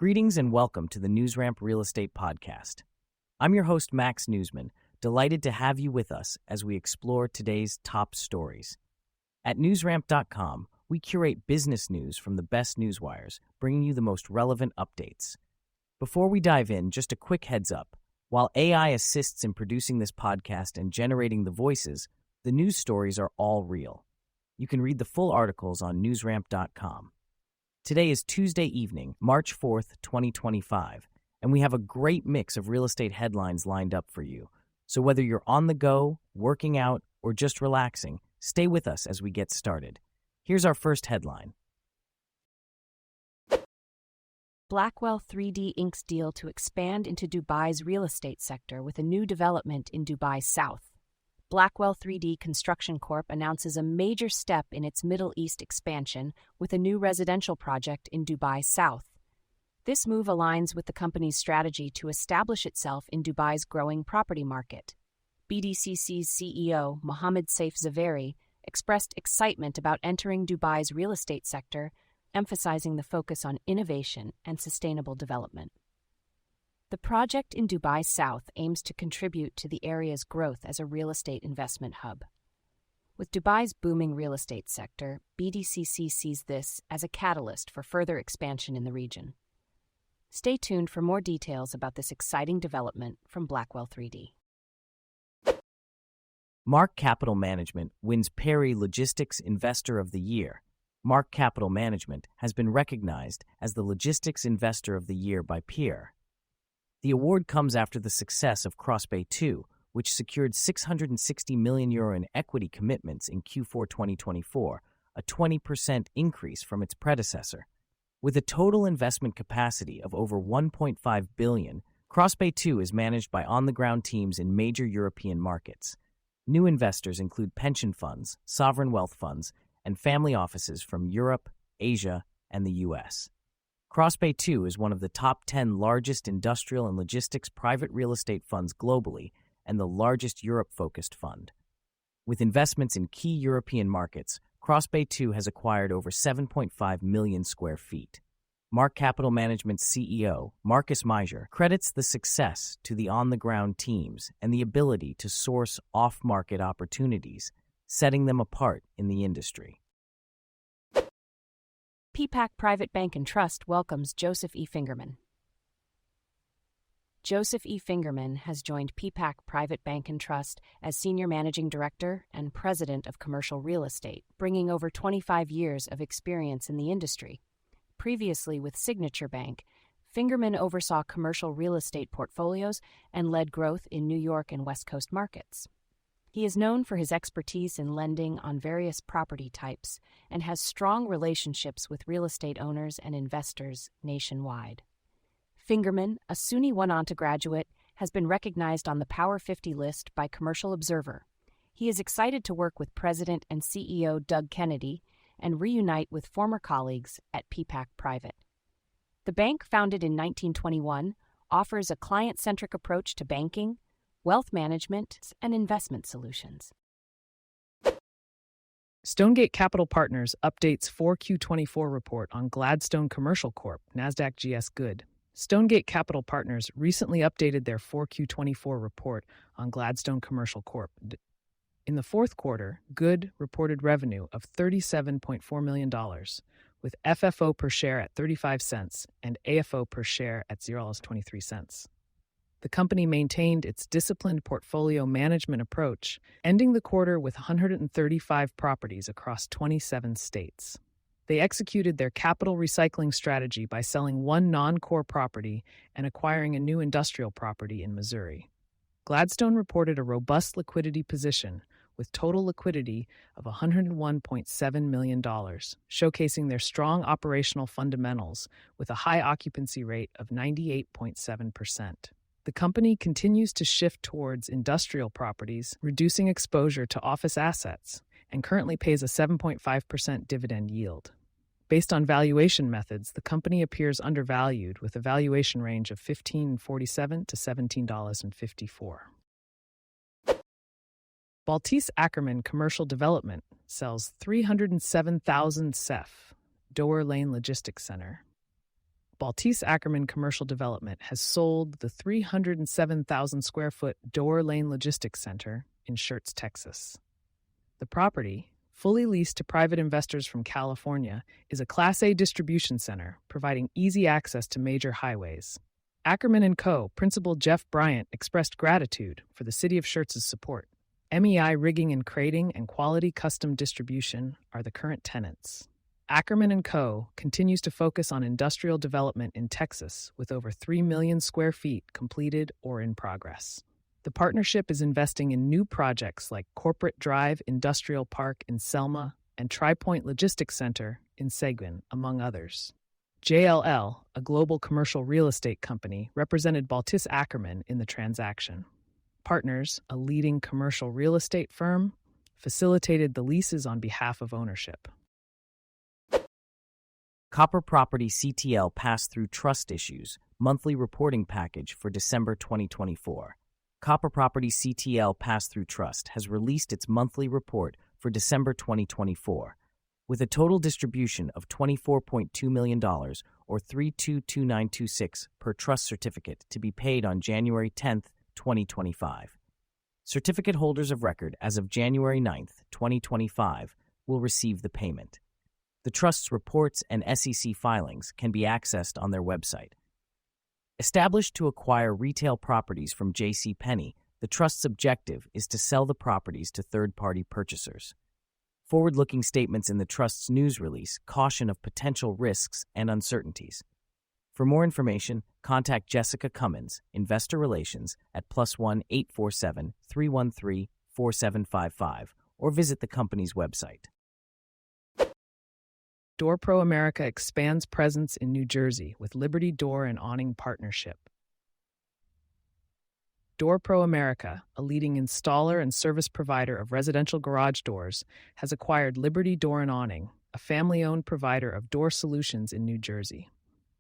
Greetings and welcome to the NewsRamp Real Estate Podcast. I'm your host, Max Newsman, delighted to have you with us as we explore today's top stories. At newsramp.com, we curate business news from the best newswires, bringing you the most relevant updates. Before we dive in, just a quick heads up. While AI assists in producing this podcast and generating the voices, the news stories are all real. You can read the full articles on newsramp.com. Today is Tuesday evening, March 4th, 2025, and we have a great mix of real estate headlines lined up for you. So whether you're on the go, working out, or just relaxing, stay with us as we get started. Here's our first headline. Blackwell 3D inks deal to expand into Dubai's real estate sector with a new development in Dubai South. Blackwell 3D Construction Corp announces a major step in its Middle East expansion with a new residential project in Dubai South. This move aligns with the company's strategy to establish itself in Dubai's growing property market. BDCC's CEO, Mohammed Saif Zaveri, expressed excitement about entering Dubai's real estate sector, emphasizing the focus on innovation and sustainable development. The project in Dubai South aims to contribute to the area's growth as a real estate investment hub. With Dubai's booming real estate sector, BDCC sees this as a catalyst for further expansion in the region. Stay tuned for more details about this exciting development from Blackwell 3D. Mark Capital Management wins Perry Logistics Investor of the Year. Mark Capital Management has been recognized as the Logistics Investor of the Year by Peer. The award comes after the success of Crossbay 2, which secured €660 million in equity commitments in Q4 2024, a 20% increase from its predecessor. With a total investment capacity of over $1.5 billion, Crossbay 2 is managed by on-the-ground teams in major European markets. New investors include pension funds, sovereign wealth funds, and family offices from Europe, Asia, and the U.S. Crossbay 2 is one of the top 10 largest industrial and logistics private real estate funds globally and the largest Europe-focused fund. With investments in key European markets, Crossbay 2 has acquired over 7.5 million square feet. Mark Capital Management's CEO, Marcus Meijer, credits the success to the on-the-ground teams and the ability to source off-market opportunities, setting them apart in the industry. PPAC Private Bank and Trust welcomes Joseph E. Fingerman. Joseph E. Fingerman has joined PPAC Private Bank and Trust as Senior Managing Director and President of Commercial Real Estate, bringing over 25 years of experience in the industry. Previously with Signature Bank, Fingerman oversaw commercial real estate portfolios and led growth in New York and West Coast markets. He is known for his expertise in lending on various property types and has strong relationships with real estate owners and investors nationwide. Fingerman, a SUNY 1 graduate, has been recognized on the Power 50 list by Commercial Observer. He is excited to work with President and CEO Doug Kennedy and reunite with former colleagues at PPAC Private. The bank, founded in 1921, offers a client-centric approach to banking, wealth management, and investment solutions. Stonegate Capital Partners updates 4Q24 report on Gladstone Commercial Corp, NASDAQ GS Good. Stonegate Capital Partners recently updated their 4Q24 report on Gladstone Commercial Corp. In the fourth quarter, Good reported revenue of $37.4 million, with FFO per share at 35 cents and AFO per share at $0.23. The company maintained its disciplined portfolio management approach, ending the quarter with 135 properties across 27 states. They executed their capital recycling strategy by selling one non-core property and acquiring a new industrial property in Missouri. Gladstone reported a robust liquidity position with total liquidity of $101.7 million, showcasing their strong operational fundamentals with a high occupancy rate of 98.7%. The company continues to shift towards industrial properties, reducing exposure to office assets, and currently pays a 7.5% dividend yield. Based on valuation methods, the company appears undervalued with a valuation range of $15.47 to $17.54. Baltese Ackerman Commercial Development sells 307,000 CEF, Doer Lane Logistics Center. Baltese Ackerman Commercial Development has sold the 307,000 square foot Door Lane Logistics Center in Schertz, Texas. The property, fully leased to private investors from California, is a Class A distribution center providing easy access to major highways. Ackerman & Co. Principal Jeff Bryant expressed gratitude for the City of Schertz's support. MEI Rigging and Crating and Quality Custom Distribution are the current tenants. Ackerman & Co. continues to focus on industrial development in Texas with over 3 million square feet completed or in progress. The partnership is investing in new projects like Corporate Drive Industrial Park in Selma and Tri-Point Logistics Center in Seguin, among others. JLL, a global commercial real estate company, represented Baltese Ackerman in the transaction. Partners, a leading commercial real estate firm, facilitated the leases on behalf of ownership. Copper Property CTL pass-through trust issues, monthly reporting package for December 2024. Copper Property CTL Pass-Through Trust has released its monthly report for December 2024, with a total distribution of $24.2 million or $322926 per trust certificate to be paid on January 10, 2025. Certificate holders of record as of January 9, 2025 will receive the payment. The Trust's reports and SEC filings can be accessed on their website. Established to acquire retail properties from J.C. Penney, the Trust's objective is to sell the properties to third-party purchasers. Forward-looking statements in the Trust's news release caution of potential risks and uncertainties. For more information, contact Jessica Cummins, Investor Relations, at +1 847 313 4755 or visit the company's website. Door Pro America expands presence in New Jersey with Liberty Door and Awning Partnership. Door Pro America, a leading installer and service provider of residential garage doors, has acquired Liberty Door and Awning, a family-owned provider of door solutions in New Jersey.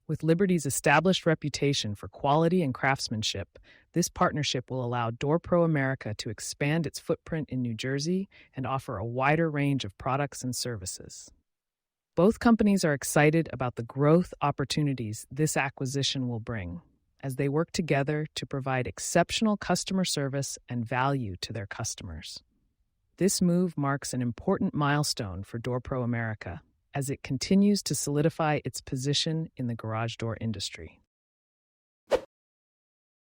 With Liberty's established reputation for quality and craftsmanship, this partnership will allow Door Pro America to expand its footprint in New Jersey and offer a wider range of products and services. Both companies are excited about the growth opportunities this acquisition will bring as they work together to provide exceptional customer service and value to their customers. This move marks an important milestone for Door Pro America as it continues to solidify its position in the garage door industry.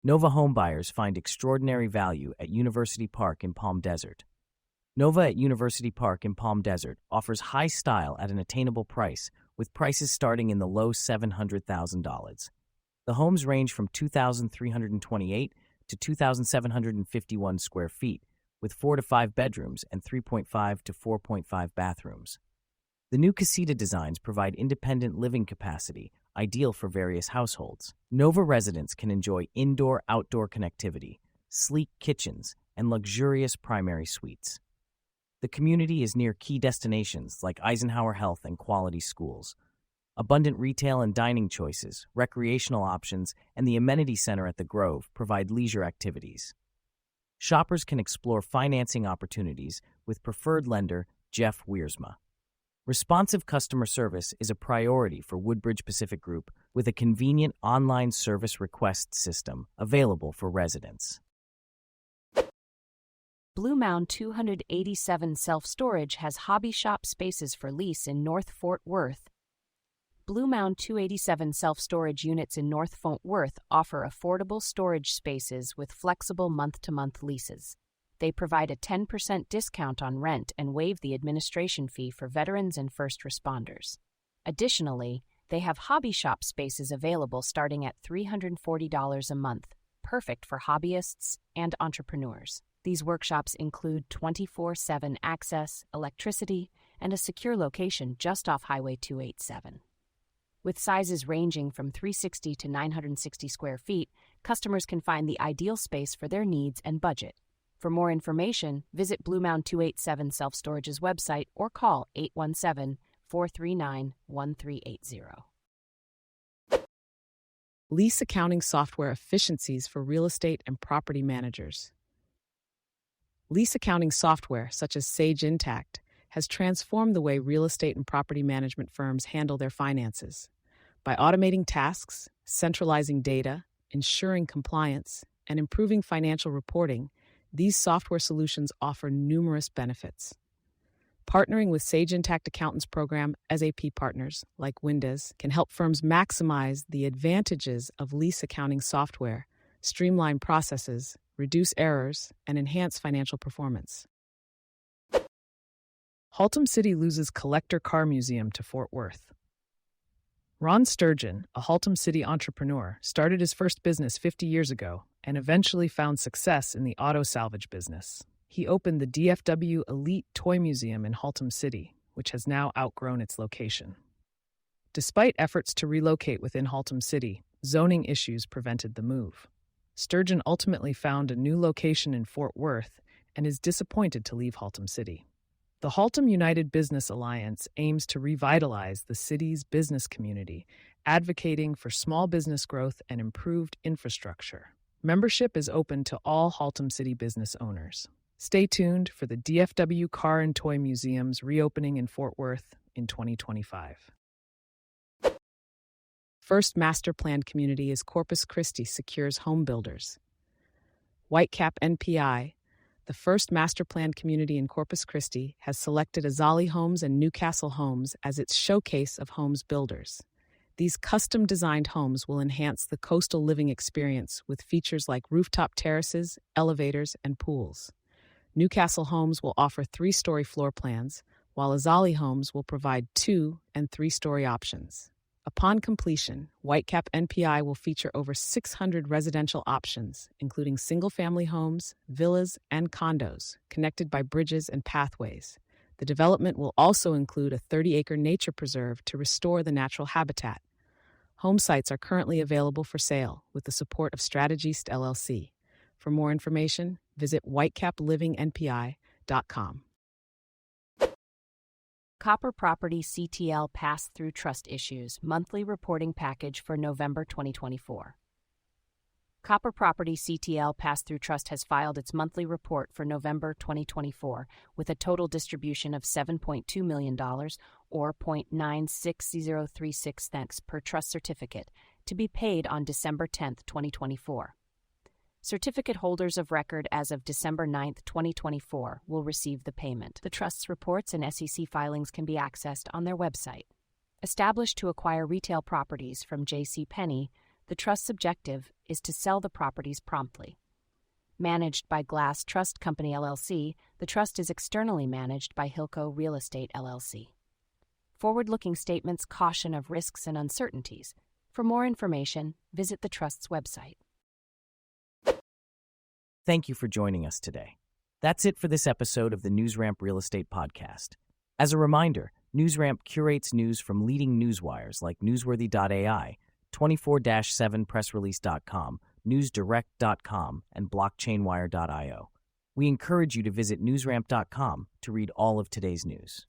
Nova homebuyers find extraordinary value at University Park in Palm Desert. Nova at University Park in Palm Desert offers high style at an attainable price, with prices starting in the low $700,000. The homes range from 2,328 to 2,751 square feet, with 4 to 5 bedrooms and 3.5 to 4.5 bathrooms. The new casita designs provide independent living capacity, ideal for various households. Nova residents can enjoy indoor-outdoor connectivity, sleek kitchens, and luxurious primary suites. The community is near key destinations like Eisenhower Health and Quality Schools. Abundant retail and dining choices, recreational options, and the amenity center at the Grove provide leisure activities. Shoppers can explore financing opportunities with preferred lender Jeff Wiersma. Responsive customer service is a priority for Woodbridge Pacific Group with a convenient online service request system available for residents. Blue Mound 287 Self-Storage has hobby shop spaces for lease in North Fort Worth. Blue Mound 287 self-storage units in North Fort Worth offer affordable storage spaces with flexible month-to-month leases. They provide a 10% discount on rent and waive the administration fee for veterans and first responders. Additionally, they have hobby shop spaces available starting at $340 a month, perfect for hobbyists and entrepreneurs. These workshops include 24/7 access, electricity, and a secure location just off Highway 287. With sizes ranging from 360 to 960 square feet, customers can find the ideal space for their needs and budget. For more information, visit Blue Mound 287 Self-Storage's website or call 817-439-1380. Lease accounting software efficiencies for real estate and property managers. Lease accounting software, such as Sage Intacct, has transformed the way real estate and property management firms handle their finances. By automating tasks, centralizing data, ensuring compliance, and improving financial reporting, these software solutions offer numerous benefits. Partnering with Sage Intacct Accountants Program SAP partners like Windows can help firms maximize the advantages of lease accounting software, streamline processes, reduce errors, and enhance financial performance. Haltom City loses collector car museum to Fort Worth. Ron Sturgeon, a Haltom City entrepreneur, started his first business 50 years ago and eventually found success in the auto salvage business. He opened the DFW Elite Toy Museum in Haltom City, which has now outgrown its location. Despite efforts to relocate within Haltom City, zoning issues prevented the move. Sturgeon ultimately found a new location in Fort Worth and is disappointed to leave Haltom City. The Haltom United Business Alliance aims to revitalize the city's business community, advocating for small business growth and improved infrastructure. Membership is open to all Haltom City business owners. Stay tuned for the DFW Car and Toy Museum's reopening in Fort Worth in 2025. First master planned community is Corpus Christi secures home builders. Whitecap NPI, the first master planned community in Corpus Christi, has selected Azali Homes and Newcastle Homes as its showcase of homes builders. These custom-designed homes will enhance the coastal living experience with features like rooftop terraces, elevators, and pools. Newcastle Homes will offer 3-story floor plans, while Azali Homes will provide 2- and 3-story options. Upon completion, Whitecap NPI will feature over 600 residential options, including single-family homes, villas, and condos, connected by bridges and pathways. The development will also include a 30-acre nature preserve to restore the natural habitat. Home sites are currently available for sale with the support of Strategist LLC. For more information, visit whitecaplivingnpi.com. Copper Property CTL Pass-Through Trust Issues Monthly Reporting Package for November 2024. Copper Property CTL Pass-Through Trust has filed its monthly report for November 2024 with a total distribution of $7.2 million or 0.96036 cents per trust certificate to be paid on December 10, 2024. Certificate holders of record as of December 9, 2024 will receive the payment. The Trust's reports and SEC filings can be accessed on their website. Established to acquire retail properties from J.C. Penney, the Trust's objective is to sell the properties promptly. Managed by Glass Trust Company LLC, the Trust is externally managed by Hilco Real Estate LLC. Forward-looking statements caution of risks and uncertainties. For more information, visit the Trust's website. Thank you for joining us today. That's it for this episode of the NewsRamp Real Estate Podcast. As a reminder, NewsRamp curates news from leading newswires like Newsworthy.ai, 24-7pressrelease.com, NewsDirect.com, and BlockchainWire.io. We encourage you to visit newsramp.com to read all of today's news.